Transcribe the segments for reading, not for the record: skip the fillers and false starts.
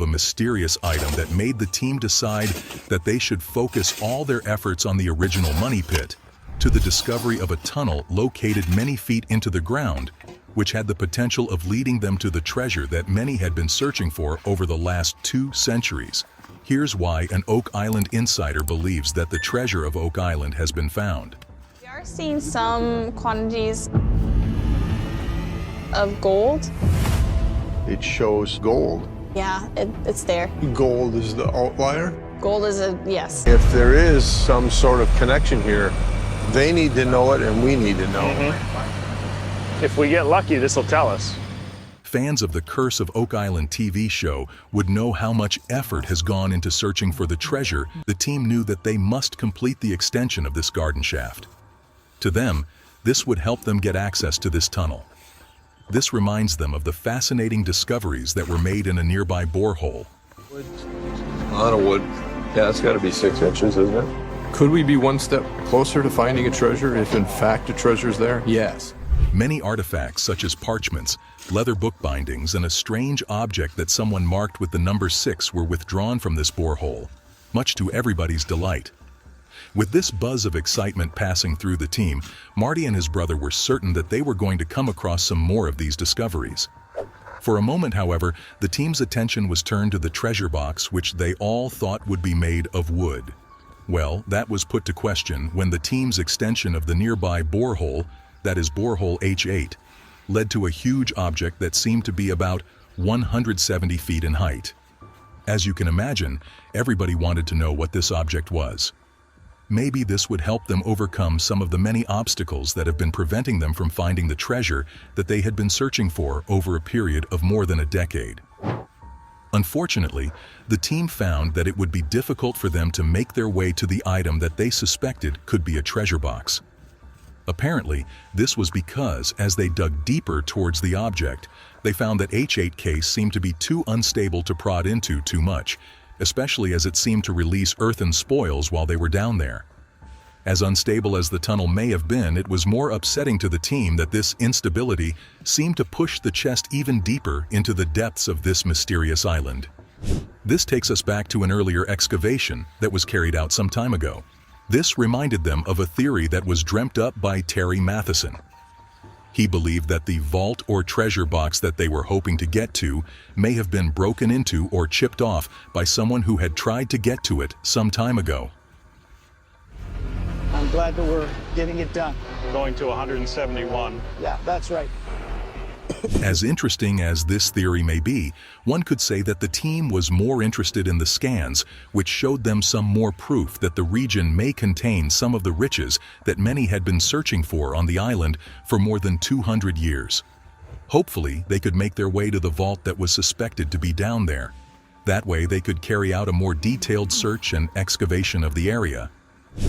a mysterious item that made the team decide that they should focus all their efforts on the original money pit, to the discovery of a tunnel located many feet into the ground, which had the potential of leading them to the treasure that many had been searching for over the last 2 centuries. Here's why an Oak Island insider believes that the treasure of Oak Island has been found. We are seeing some quantities of gold. It shows gold. Yeah, it's there. Gold is the outlier. Gold is a yes. If there is some sort of connection here, they need to know it and we need to know. If we get lucky, this will tell us. Fans of the Curse of Oak Island TV show would know how much effort has gone into searching for the treasure. The team knew that they must complete the extension of this garden shaft. To them, this would help them get access to this tunnel. This reminds them of the fascinating discoveries that were made in a nearby borehole. A lot of wood. Yeah, it's got to be 6 inches, isn't it? Could we be one step closer to finding a treasure if in fact a treasure's there? Yes. Many artifacts such as parchments, leather bookbindings, and a strange object that someone marked with the number 6 were withdrawn from this borehole, much to everybody's delight. With this buzz of excitement passing through the team, Marty and his brother were certain that they were going to come across some more of these discoveries. For a moment, however, the team's attention was turned to the treasure box, which they all thought would be made of wood. Well, that was put to question when the team's extension of the nearby borehole, that is borehole H8, led to a huge object that seemed to be about 170 feet in height. As you can imagine, everybody wanted to know what this object was. Maybe this would help them overcome some of the many obstacles that have been preventing them from finding the treasure that they had been searching for over a period of more than a decade. Unfortunately, the team found that it would be difficult for them to make their way to the item that they suspected could be a treasure box. Apparently, this was because, as they dug deeper towards the object, they found that H8 case seemed to be too unstable to prod into too much, especially as it seemed to release earthen spoils while they were down there. As unstable as the tunnel may have been, it was more upsetting to the team that this instability seemed to push the chest even deeper into the depths of this mysterious island. This takes us back to an earlier excavation that was carried out some time ago. This reminded them of a theory that was dreamt up by Terry Matheson. He believed that the vault or treasure box that they were hoping to get to may have been broken into or chipped off by someone who had tried to get to it some time ago. I'm glad that we're getting it done. Going to 171. Yeah, that's right. As interesting as this theory may be, one could say that the team was more interested in the scans, which showed them some more proof that the region may contain some of the riches that many had been searching for on the island for more than 200 years. Hopefully, they could make their way to the vault that was suspected to be down there. That way, they could carry out a more detailed search and excavation of the area.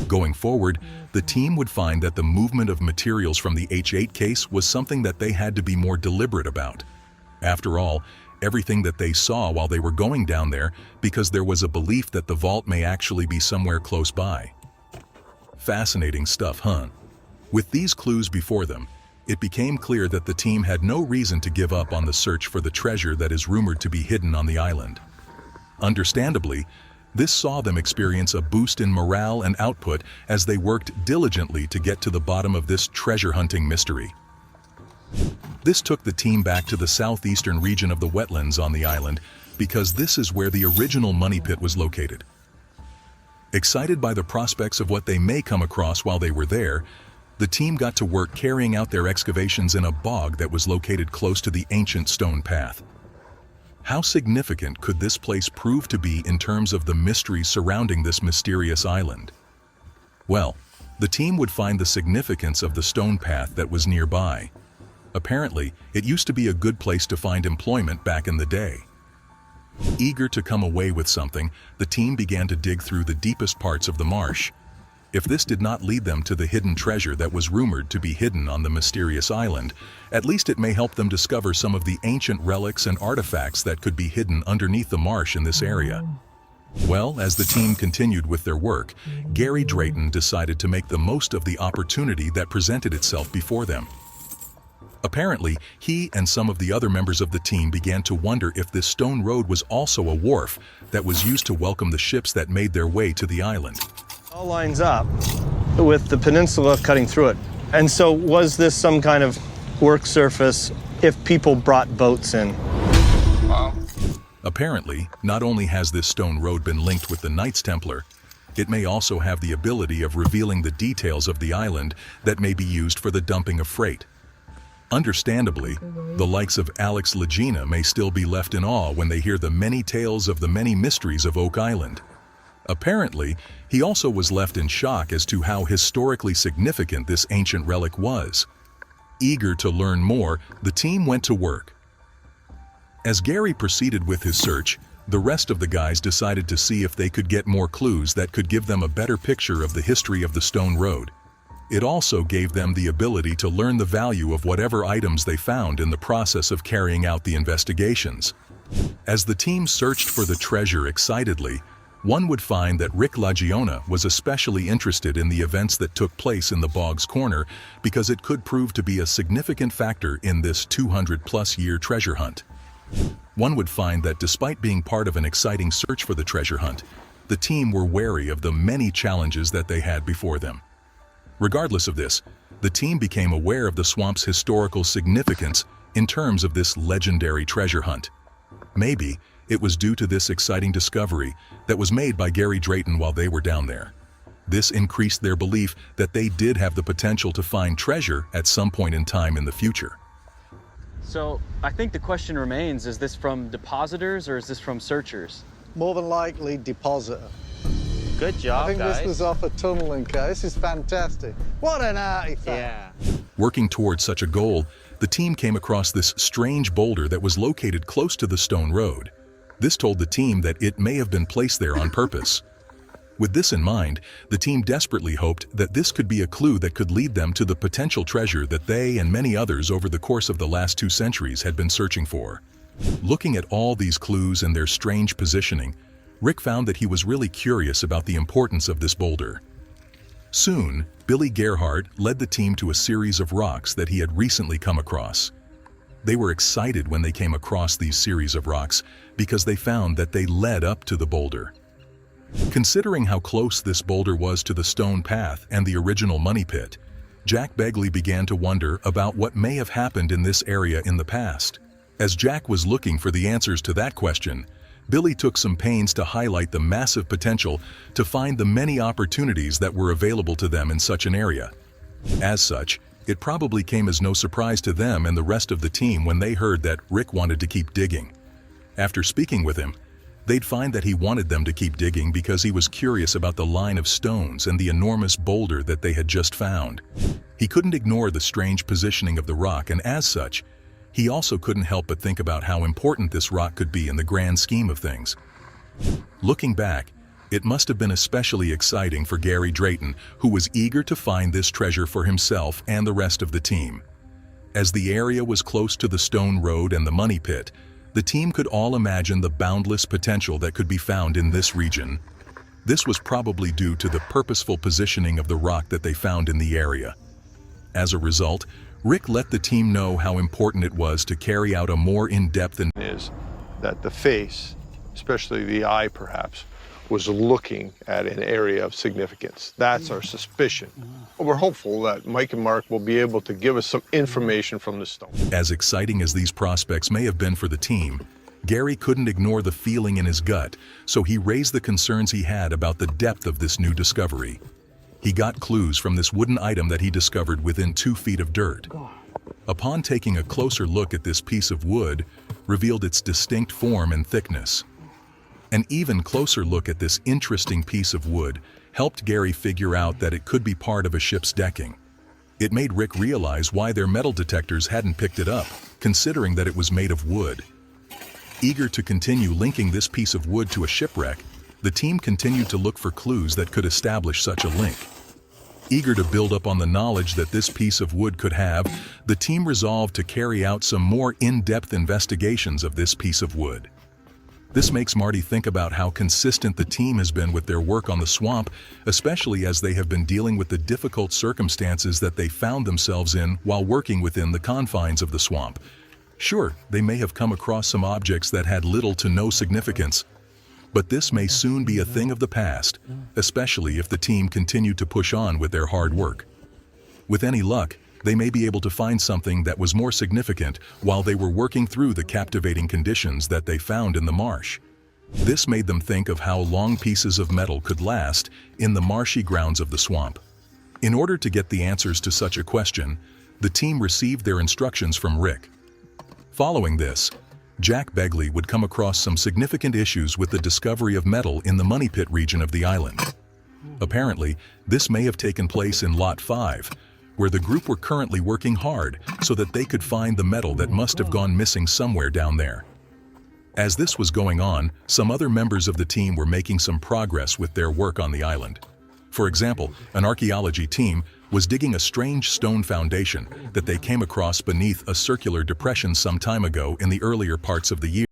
Going forward, the team would find that the movement of materials from the H8 case was something that they had to be more deliberate about. After all, everything that they saw while they were going down there, because there was a belief that the vault may actually be somewhere close by. Fascinating stuff, huh? With these clues before them, it became clear that the team had no reason to give up on the search for the treasure that is rumored to be hidden on the island. Understandably, this saw them experience a boost in morale and output as they worked diligently to get to the bottom of this treasure-hunting mystery. This took the team back to the southeastern region of the wetlands on the island because this is where the original money pit was located. Excited by the prospects of what they may come across while they were there, the team got to work carrying out their excavations in a bog that was located close to the ancient stone path. How significant could this place prove to be in terms of the mystery surrounding this mysterious island? Well, the team would find the significance of the stone path that was nearby. Apparently, it used to be a good place to find employment back in the day. Eager to come away with something, the team began to dig through the deepest parts of the marsh. If this did not lead them to the hidden treasure that was rumored to be hidden on the mysterious island, at least it may help them discover some of the ancient relics and artifacts that could be hidden underneath the marsh in this area. Well, as the team continued with their work, Gary Drayton decided to make the most of the opportunity that presented itself before them. Apparently, he and some of the other members of the team began to wonder if this stone road was also a wharf that was used to welcome the ships that made their way to the island. All lines up with the peninsula cutting through it. And so was this some kind of work surface if people brought boats in? Apparently, not only has this stone road been linked with the Knights Templar, it may also have the ability of revealing the details of the island that may be used for the dumping of freight. Understandably, the likes of Alex Legina may still be left in awe when they hear the many tales of the many mysteries of Oak Island. Apparently, he also was left in shock as to how historically significant this ancient relic was. Eager to learn more, the team went to work. As Gary proceeded with his search, the rest of the guys decided to see if they could get more clues that could give them a better picture of the history of the stone road. It also gave them the ability to learn the value of whatever items they found in the process of carrying out the investigations. As the team searched for the treasure excitedly, one would find that Rick Lagiona was especially interested in the events that took place in the Bog's Corner because it could prove to be a significant factor in this 200-plus-year treasure hunt. One would find that despite being part of an exciting search for the treasure hunt, the team were wary of the many challenges that they had before them. Regardless of this, the team became aware of the swamp's historical significance in terms of this legendary treasure hunt. Maybe it was due to this exciting discovery that was made by Gary Drayton while they were down there. This increased their belief that they did have the potential to find treasure at some point in time in the future. So I think the question remains, is this from depositors or is this from searchers? More than likely, depositor. Good job, I think guys. this was off a tunneling case. This is fantastic. What an artifact. Yeah. Working towards such a goal, the team came across this strange boulder that was located close to the stone road. This told the team that it may have been placed there on purpose. With this in mind, the team desperately hoped that this could be a clue that could lead them to the potential treasure that they and many others over the course of the last 2 centuries had been searching for. Looking at all these clues and their strange positioning, Rick found that he was really curious about the importance of this boulder. Soon, Billy Gerhardt led the team to a series of rocks that he had recently come across. They were excited when they came across these series of rocks because they found that they led up to the boulder. Considering how close this boulder was to the stone path and the original money pit, Jack Begley began to wonder about what may have happened in this area in the past. As Jack was looking for the answers to that question, Billy took some pains to highlight the massive potential to find the many opportunities that were available to them in such an area. As such, it probably came as no surprise to them and the rest of the team when they heard that Rick wanted to keep digging. After speaking with him, they'd find that he wanted them to keep digging because he was curious about the line of stones and the enormous boulder that they had just found. He couldn't ignore the strange positioning of the rock, and as such, he also couldn't help but think about how important this rock could be in the grand scheme of things. Looking back, it must have been especially exciting for Gary Drayton, who was eager to find this treasure for himself and the rest of the team. As the area was close to the stone road and the money pit, the team could all imagine the boundless potential that could be found in this region. This was probably due to the purposeful positioning of the rock that they found in the area. As a result, Rick let the team know how important it was to carry out a more in-depth Is that the face, especially the eye perhaps, was looking at an area of significance. That's our suspicion. We're hopeful that Mike and Mark will be able to give us some information from the stone. As exciting as these prospects may have been for the team, Gary couldn't ignore the feeling in his gut, so he raised the concerns he had about the depth of this new discovery. He got clues from this wooden item that he discovered within 2 feet of dirt. Upon taking a closer look at this piece of wood, revealed its distinct form and thickness. An even closer look at this interesting piece of wood helped Gary figure out that it could be part of a ship's decking. It made Rick realize why their metal detectors hadn't picked it up, considering that it was made of wood. Eager to continue linking this piece of wood to a shipwreck, the team continued to look for clues that could establish such a link. Eager to build up on the knowledge that this piece of wood could have, the team resolved to carry out some more in-depth investigations of this piece of wood. This makes Marty think about how consistent the team has been with their work on the swamp, especially as they have been dealing with the difficult circumstances that they found themselves in while working within the confines of the swamp. Sure, they may have come across some objects that had little to no significance, but this may soon be a thing of the past, especially if the team continued to push on with their hard work. With any luck, they may be able to find something that was more significant while they were working through the captivating conditions that they found in the marsh. This made them think of how long pieces of metal could last in the marshy grounds of the swamp. In order to get the answers to such a question, the team received their instructions from Rick. Following this, Jack Begley would come across some significant issues with the discovery of metal in the Money Pit region of the island. Apparently, this may have taken place in Lot 5, where the group were currently working hard so that they could find the metal that must have gone missing somewhere down there. As this was going on, some other members of the team were making some progress with their work on the island. For example, an archaeology team was digging a strange stone foundation that they came across beneath a circular depression some time ago in the earlier parts of the year.